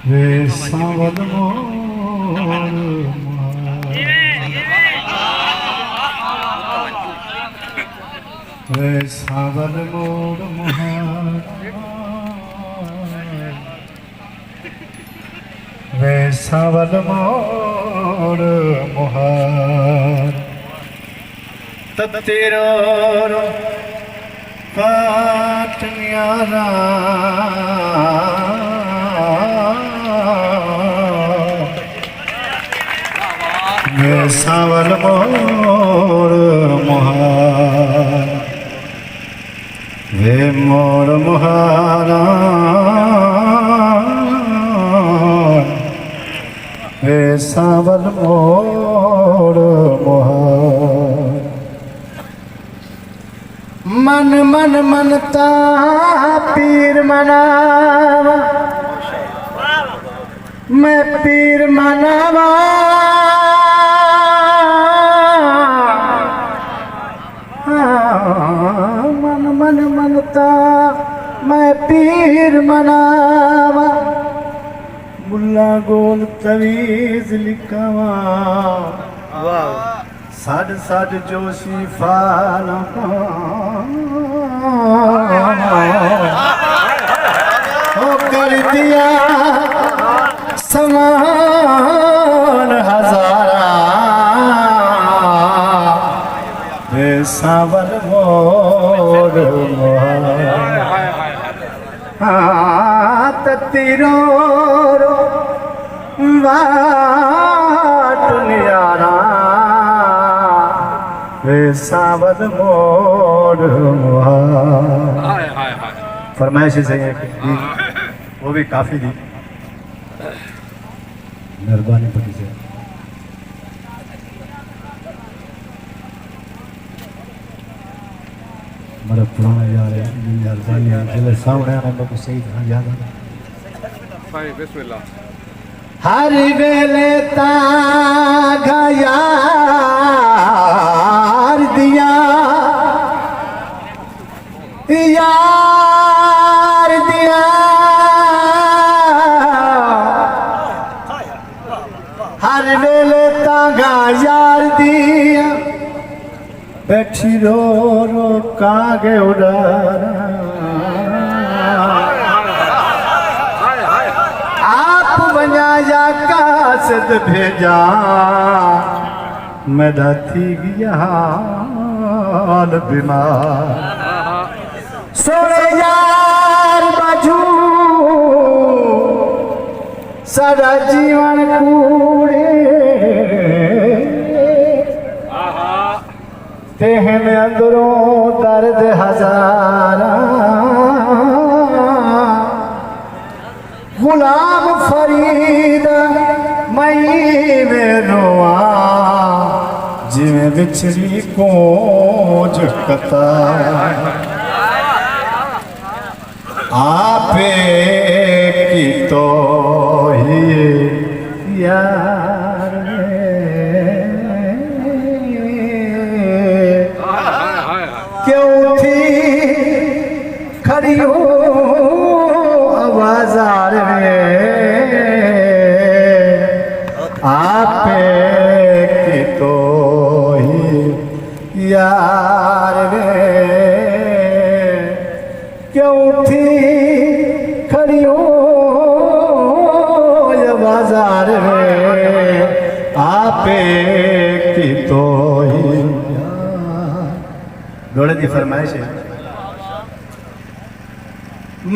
वे सावल मोर वे सावल मोर वे सावल मोर मुहार तेरो पाट न्यारा वे सावल मोर मुहार वे मोर मुहारा वे सावल मोर मुहार मन मन मनता पीर मनावा मैं पीर मनावा मन मन मनता मैं पीर मनावा मुल्ला गोल तवीज लिखावा साड साड जोशी फाला हो कर दिया समान हजारा वे सावल मोर तीरो वाट न्यारा वे सावल मोर मुहार। फरमाइश चाहिए वो भी काफी थी मेहरबानी पड़ी से मेरा पुराना यार है मेहरबानी जिले सामने आने में कुछ सही था याद आना हर वेले तागा यार दिया यार दिया हर वेले तागा यार दिया बैठी रो रो कागे उड़ारा आप बनाया कासद भेजा मैं थी गया हाल बीमार सोने यार बाजू सारा जीवन कूड़े तेहन अंदरों दर्द हजारा गुलाम फरीद मई में रोआ जिमें बिछड़ी कोज कता आपे की तो ही यार क्यों थी खड़ी हो बाजार में आपे की तो ही यार क्यों थी खड़ी हो बाजार में आपे की तो ही दौड़े की फरमाइश है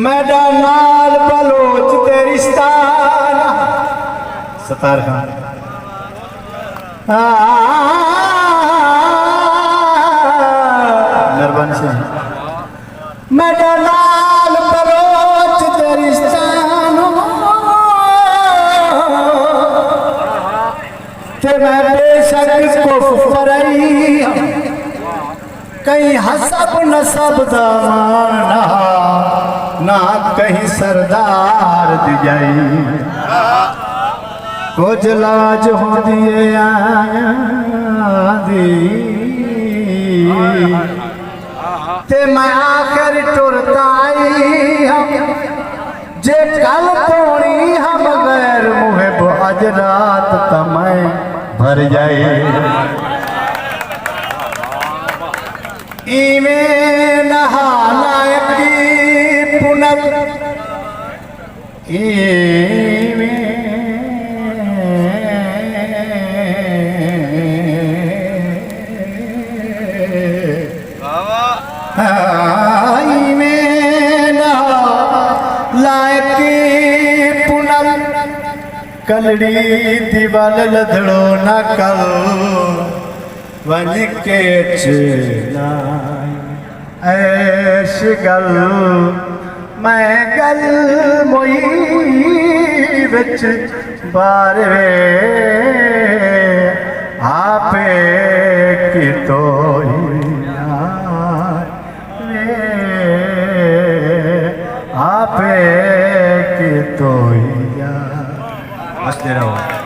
मैडा नाल बलोच तेरिस्तान सतार खान मेहरबानी से मैडा नाल बलोच तेरिस्तान ते मैं बेशक को फरई कहीं हसब नसब दामाना ना कहीं सरदार दिजाई कुछ लाज हो दिए दी ते मैं आखिर टुरताई हम जे कल तोड़ी हम सवर जाए इवें नहालायक की पुनः कलड़ी दीवाल लधड़ो ना कल वन के ऐश गल मैं गल मोई बिच बारे आपे की तो आपे की तो मस्त रहो।